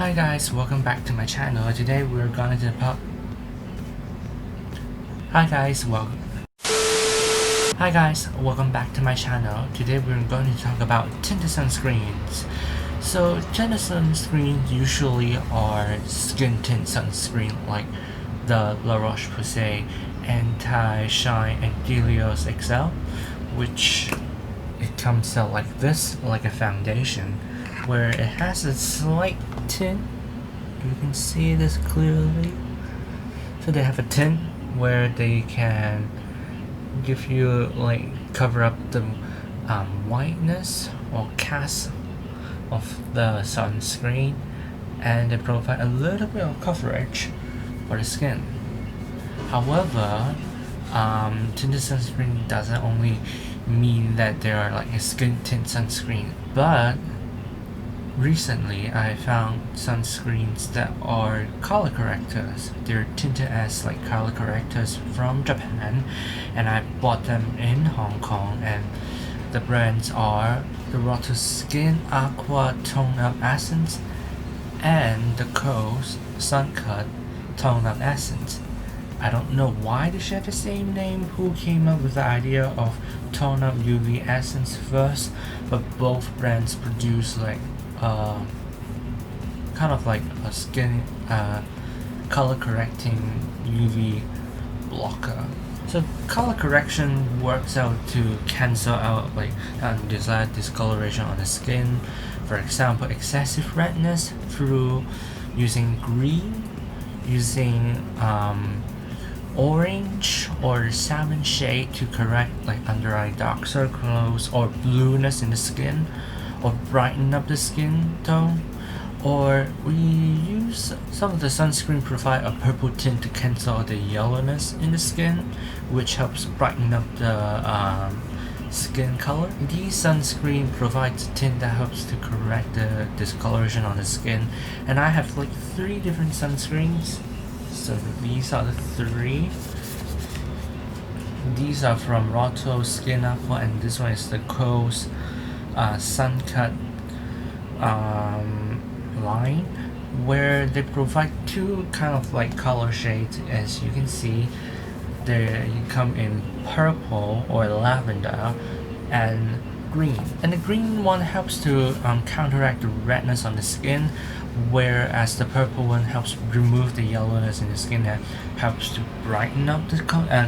Hi guys, welcome back to my channel. Today we're going to talk. Hi guys, welcome back to my channel. Today we're going to talk about tinted sunscreens. So tinted sunscreens usually are skin tint sunscreen like the La Roche-Posay Anti-Shine and Helios XL, which it comes out like this, like a foundation, where it has a slight tint. You can see this clearly. So they have a tint where they can give you cover up the whiteness or cast of the sunscreen, and they provide a little bit of coverage for the skin. However, tinted sunscreen doesn't only mean that they are like a skin tint sunscreen, but recently I found sunscreens that are color correctors. They're tinted as like color correctors from Japan, and I bought them in Hong Kong, and the brands are the Kose Skin Aqua Tone Up Essence and the Kose Suncut Tone Up Essence. I don't know why they share the same name, who came up with the idea of Tone Up UV Essence first, but both brands produce kind of like a skin color correcting UV blocker. So color correction works out to cancel out undesired discoloration on the skin. For example, excessive redness through using green, using orange or salmon shade to correct under eye dark circles or blueness in the skin, or brighten up the skin tone. Or we use some of the sunscreen provide a purple tint to cancel the yellowness in the skin, which helps brighten up the skin color. These sunscreen provides a tint that helps to correct the discoloration on the skin, and I have 3 different sunscreens. So these are the 3. These are from Kose Skin Aqua, and this one is the Kose Suncut line, where they provide 2 kind of color shades. As you can see, they come in purple or lavender and green, and the green one helps to counteract the redness on the skin, whereas the purple one helps remove the yellowness in the skin and helps to brighten up the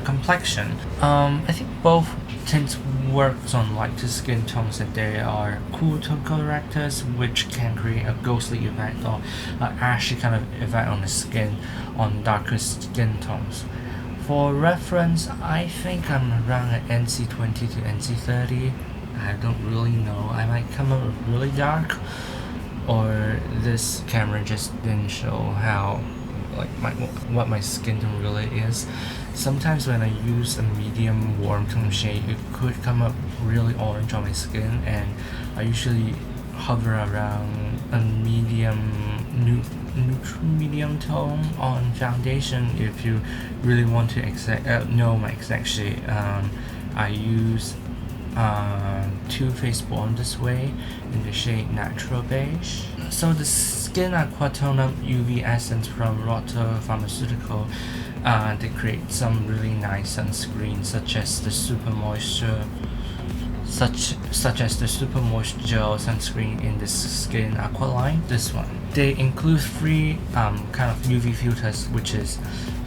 complexion. I think both tints works on lighter skin tones, that they are cool tone correctors, which can create a ghostly effect or ashy kind of effect on the skin on darker skin tones. For reference, I think I'm around at NC20 to NC30. I don't really know. I might come up with really dark, or this camera just didn't show how what my skin tone really is. Sometimes when I use a medium warm tone shade, it could come up really orange on my skin, and I usually hover around a neutral medium tone on foundation. If you really want to know my exact shade, I use Too Faced Born This Way in the shade Natural Beige. So the Skin Aqua Tone Up UV Essence from Roto Pharmaceutical, they create some really nice sunscreens, such as the Super Moisture Gel sunscreen in the Skin Aqua line. This one, they include 3 kind of UV filters, which is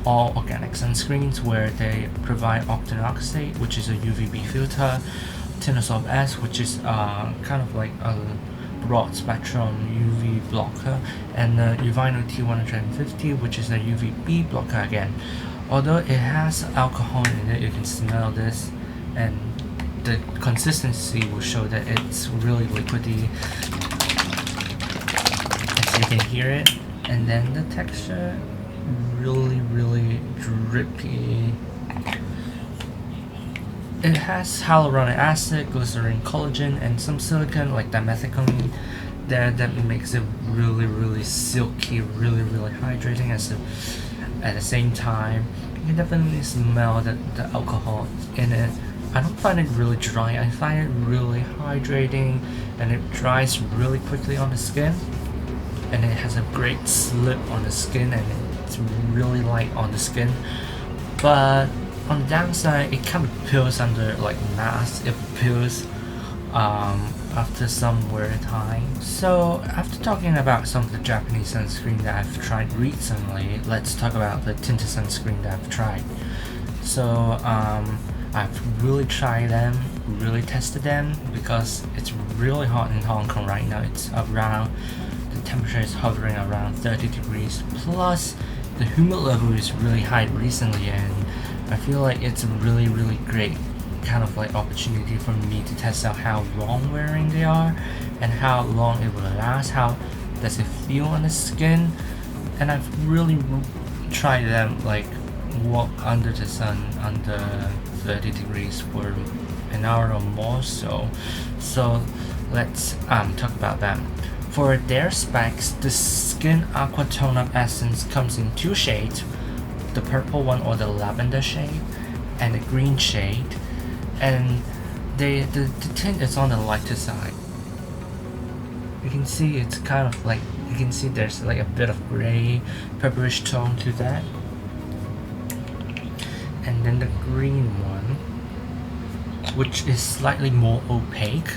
all organic sunscreens, where they provide octinoxate, which is a UVB filter, Tinted S, which is kind of like a broad spectrum UV blocker, and Uvinyl T150, which is a UVB blocker again. Although it has alcohol in it, you can smell this, and the consistency will show that it's really liquidy, as you can hear it. And then the texture, really drippy. It has hyaluronic acid, glycerin, collagen, and some silicone like dimethicone there that makes it really silky, really hydrating. At the same time, you can definitely smell the alcohol in it. I don't find it really dry. I find it really hydrating, and it dries really quickly on the skin. and it has a great slip on the skin, and it's really light on the skin. But on the downside, it kind of peels under like mask. It peels after some wear time. So after talking about some of the Japanese sunscreen that I've tried recently, let's talk about the tinted sunscreen that I've tried. So I've really tried them, really tested them, because it's really hot in Hong Kong right now. It's around, the temperature is hovering around 30 degrees, plus the humid level is really high recently, and I feel like it's a really great kind of like opportunity for me to test out how long wearing they are and how long it will last, how does it feel on the skin. And I've really tried them like walk under the sun under 30 degrees for an hour or more. So let's talk about them. For their specs, the Skin Aqua Tone Up Essence comes in two shades, the purple one or the lavender shade and the green shade, and the tint is on the lighter side. You can see it's kind of like, you can see there's like a bit of gray purplish tone to that. And then the green one, which is slightly more opaque,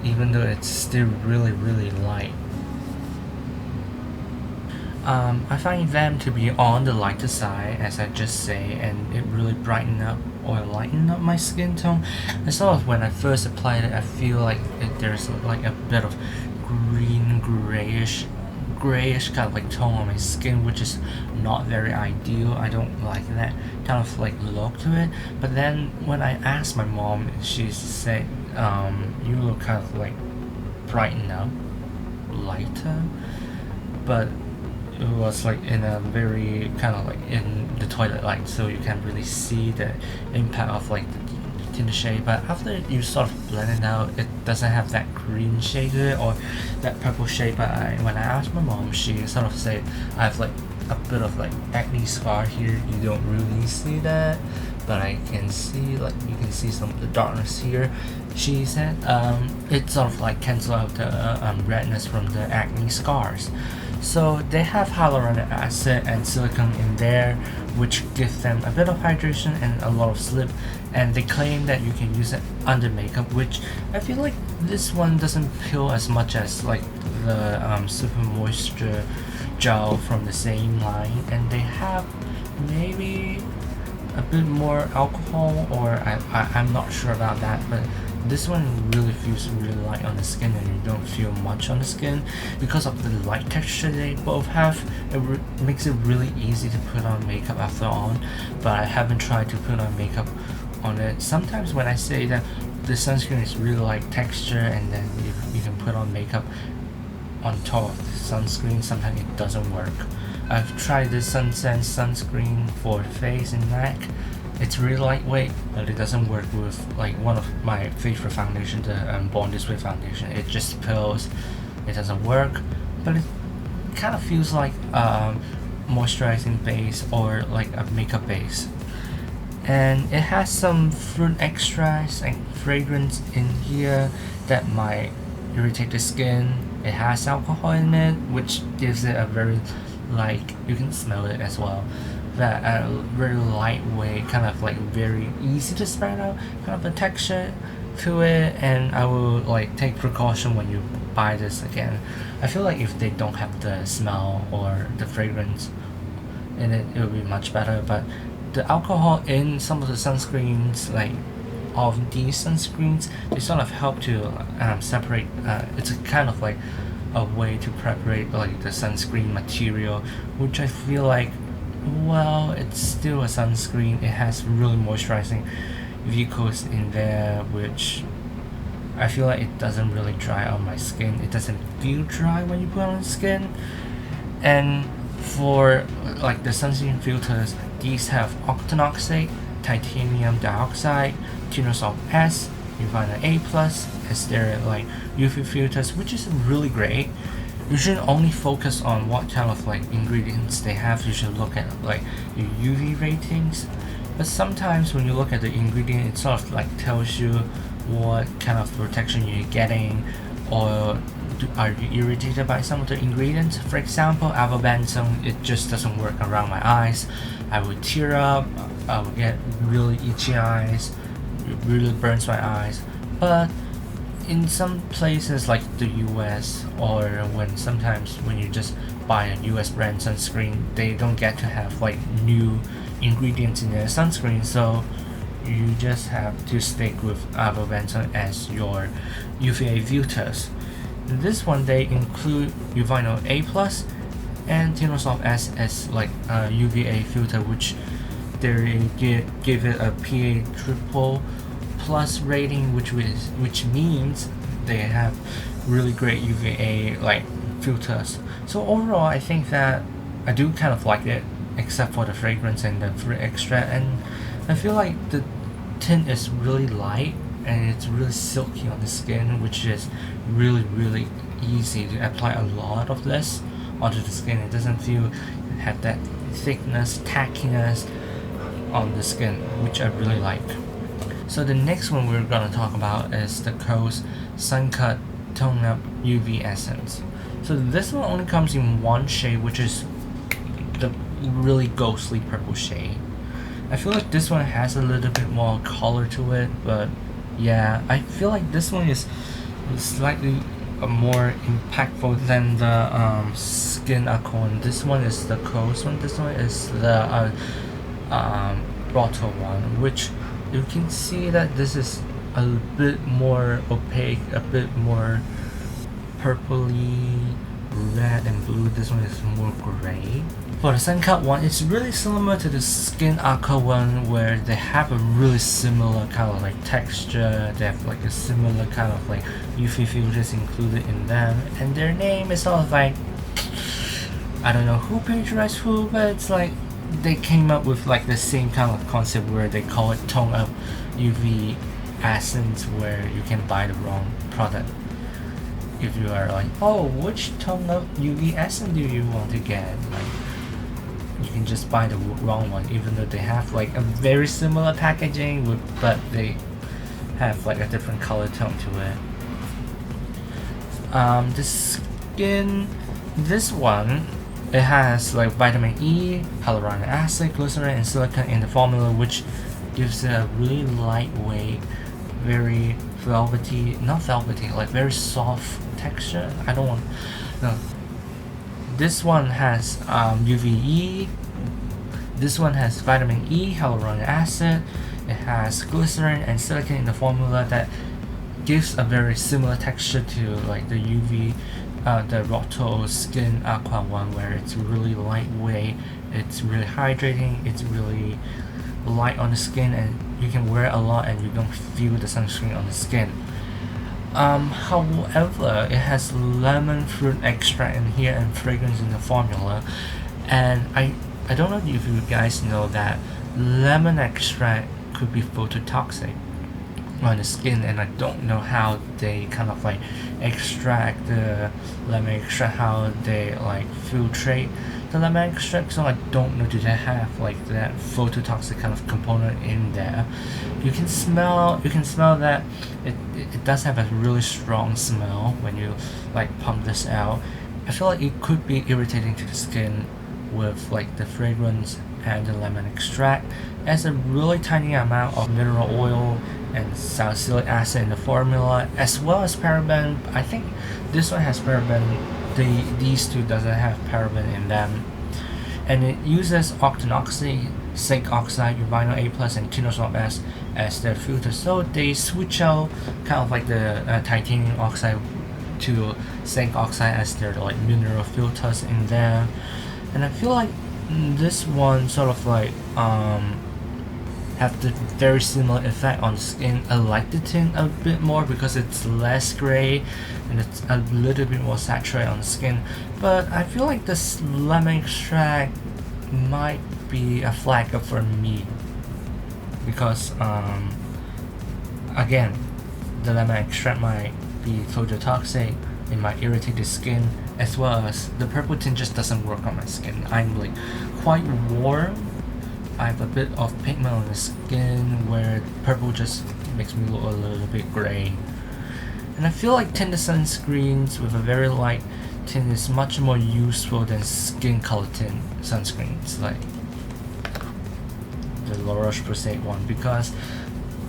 even though it's still really light. I find them to be on the lighter side, as I just say, and it really brighten up or lighten up my skin tone. And sort of when I first applied it, I feel like there's like a bit of green grayish kind of like tone on my skin, which is not very ideal. I don't like that kind of like look to it. But then when I asked my mom, she said, you look kind of like brighten up, lighter, but it was like in a very kind of like in the toilet light, so you can't really see the impact of like the tinted shade. But after you sort of blend it out, it doesn't have that green shade to it or that purple shade. But when I asked my mom, she sort of said I have like a bit of like acne scar here. You don't really see that, but I can see, like, you can see some of the darkness here. She said it sort of like cancel out the redness from the acne scars. So they have hyaluronic acid and silicone in there, which give them a bit of hydration and a lot of slip, and they claim that you can use it under makeup, which I feel like this one doesn't peel as much as like the Super Moisture gel from the same line, and they have maybe a bit more alcohol, or I'm not sure about that, but this one really feels really light on the skin, and you don't feel much on the skin because of the light texture they both have. It makes it really easy to put on makeup after on, but I haven't tried to put on makeup on it. Sometimes when I say that the sunscreen is really light texture and then you can put on makeup on top of the sunscreen, sometimes it doesn't work. I've tried this Sunset sunscreen for face and neck. It's really lightweight, but it doesn't work with like one of my favorite foundation, the Born This Way foundation. It just peels, it doesn't work, but it kind of feels like moisturizing base or like a makeup base. And it has some fruit extracts and fragrance in here that might irritate the skin. It has alcohol in it, which gives it a very, like, you can smell it as well, that very lightweight, kind of like very easy to spread out kind of a texture to it. And I will like take precaution when you buy this again. I feel like if they don't have the smell or the fragrance in it, it will be much better. But the alcohol in some of the sunscreens, like of these sunscreens, they sort of help to separate. It's a kind of like a way to preparate like the sunscreen material, which I feel like, well, it's still a sunscreen. It has really moisturizing vehicles in there, which I feel like it doesn't really dry out my skin. It doesn't feel dry when you put on the skin. And for like the sunscreen filters, these have octinoxate, titanium dioxide, tinosyl S. You find an A+, as their like UV filters, which is really great. You should only focus on what kind of like ingredients they have. You should look at like your UV ratings. But sometimes when you look at the ingredient, it sort of like tells you what kind of protection you're getting, or are you irritated by some of the ingredients? For example, avobenzone, it just doesn't work around my eyes. I would tear up, I would get really itchy eyes, it really burns my eyes. But in some places like the US, or sometimes when you just buy a US brand sunscreen, they don't get to have like new ingredients in their sunscreen, so you just have to stick with avobenzone as your UVA filters. This one they include Uvinol A plus and Tinosolv S as like a UVA filter, which they give it a PA triple plus rating, which means they have really great UVA like filters. So overall, I think that I do kind of like it, except for the fragrance and the fruit extract, and I feel like the tint is really light and it's really silky on the skin, which is really easy to apply a lot of this onto the skin. It doesn't feel have that thickness, tackiness on the skin, which I really like. So the next one we're gonna talk about is the Kose Suncut Tone Up UV Essence. So this one only comes in one shade, which is the really ghostly purple shade. I feel like this one has a little bit more color to it, but yeah, I feel like this one is slightly more impactful than the Skin Aqua one. This one is the Kose one, this one is the Roto one, which you can see that this is a bit more opaque, a bit more purpley, red and blue. This one is more gray. For the Suncut one, it's really similar to the Skin Aqua one, where they have a really similar kind of like texture. They have like a similar kind of like UV filters included in them, and their name is sort of like, I don't know who plagiarized who, but it's like they came up with like the same kind of concept where they call it Tone Up UV Essence, where you can buy the wrong product. If you are like, oh, which Tone Up UV Essence do you want to get? Like, you can just buy the wrong one, even though they have like a very similar packaging, but they have like a different color tone to it. The skin, this one, it has like vitamin E, hyaluronic acid, glycerin, and silicone in the formula, which gives it a really lightweight, very velvety, not velvety, like very soft texture. I don't want, no. This one has UVE. This one has vitamin E, hyaluronic acid. It has glycerin and silicone in the formula that gives a very similar texture to like the the Roto Skin Aqua one, where it's really lightweight, it's really hydrating, it's really light on the skin, and you can wear it a lot and you don't feel the sunscreen on the skin. However, it has lemon fruit extract in here and fragrance in the formula, and I don't know if you guys know that lemon extract could be phototoxic on the skin, and I don't know how they kind of like extract the lemon extract, how they like filtrate the lemon extract, so I don't know, do they have like that phototoxic kind of component in there. You can smell that it does have a really strong smell when you like pump this out. I feel like it could be irritating to the skin with like the fragrance and the lemon extract, as a really tiny amount of mineral oil and salicylic acid in the formula, as well as paraben. I think this one has paraben, these two doesn't have paraben in them, and it uses octinoxy, zinc oxide, Uvinol A plus, and Tinosolv S as their filter. So they switch out kind of like the titanium oxide to zinc oxide as their like mineral filters in there, and I feel like this one sort of like have the very similar effect on the skin. I like the tint a bit more because it's less gray and it's a little bit more saturated on the skin, but I feel like this lemon extract might be a flag up for me, because again, the lemon extract might be phototoxic, it might irritate the skin, as well as the purple tint just doesn't work on my skin. I'm like quite warm, I have a bit of pigment on the skin, where purple just makes me look a little bit gray. And I feel like tinted sunscreens with a very light tint is much more useful than skin color tint sunscreens like the La Roche-Posay one, because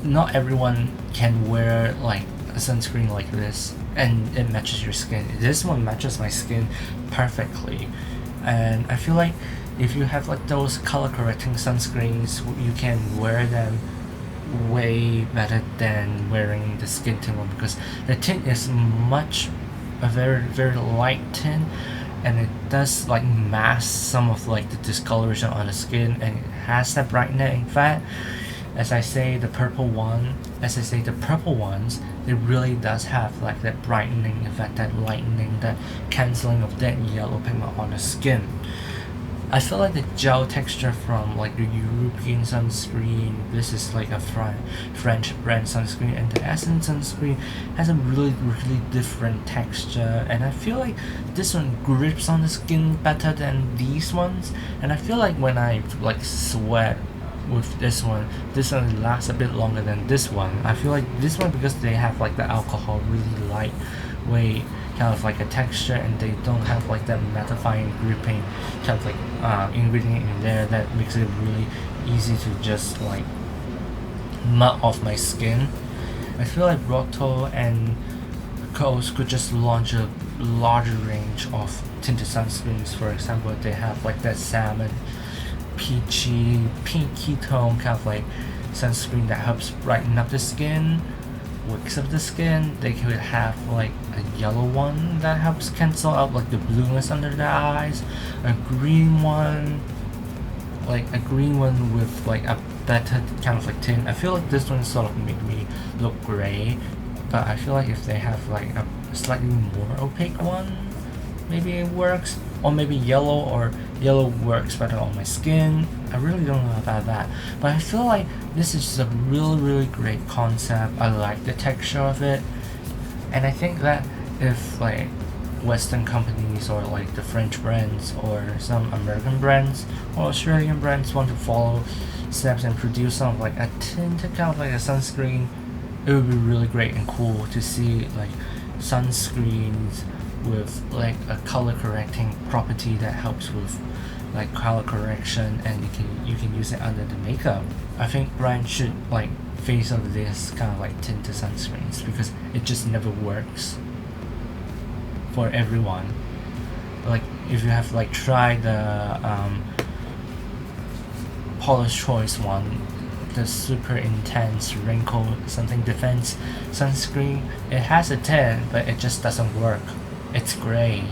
not everyone can wear like a sunscreen like this and it matches your skin. This one matches my skin perfectly, and I feel like if you have like those color correcting sunscreens, you can wear them way better than wearing the skin tint one, because the tint is a very light tint, and it does like mask some of like the discoloration on the skin, and it has that brightening effect. As I say the purple ones, it really does have like that brightening effect, that lightening, that cancelling of that yellow pigment on the skin. I feel like the gel texture from like the European sunscreen, this is like a French brand sunscreen, and the Essence sunscreen has a really different texture, and I feel like this one grips on the skin better than these ones. And I feel like when I like sweat with this one lasts a bit longer than this one. I feel like this one, because they have like the alcohol really lightweight kind of like a texture, and they don't have like that mattifying gripping kind of like ingredient in there that makes it really easy to just like melt off my skin. I feel like Roto and Kose could just launch a larger range of tinted sunscreens. For example, they have like that salmon peachy pinky tone kind of like sunscreen that helps brighten up the skin, wicks up the skin. They could have like a yellow one that helps cancel out like the blueness under the eyes, a green one with like a better kind of like tint. I feel like this one sort of make me look gray, but I feel like if they have like a slightly more opaque one, maybe it works. Or maybe yellow works better on my skin. I really don't know about that, but I feel like this is a really great concept. I like the texture of it, and I think that if like Western companies or like the French brands or some American brands or Australian brands want to follow steps and produce some like a tinted kind of like a sunscreen, it would be really great and cool to see like sunscreens with like a color correcting property that helps with like color correction, and you can use it under the makeup. I think brands should like phase out this kind of like tinted sunscreens, because it just never works for everyone. Like if you have like tried the Paula's Choice one, the super intense wrinkle something defense sunscreen, it has a tint but it just doesn't work. It's gray,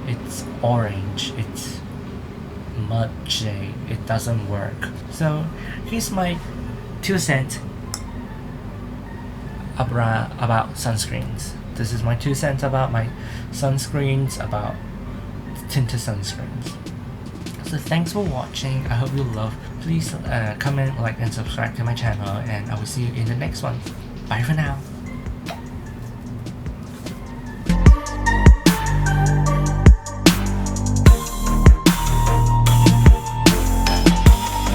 it's orange, it's mud shade, it doesn't work. So here's my 2 cents about sunscreens. This is my 2 cents about my sunscreens, about tinted sunscreens. So thanks for watching. I hope you love. Please comment, like, and subscribe to my channel, and I will see you in the next one. Bye for now.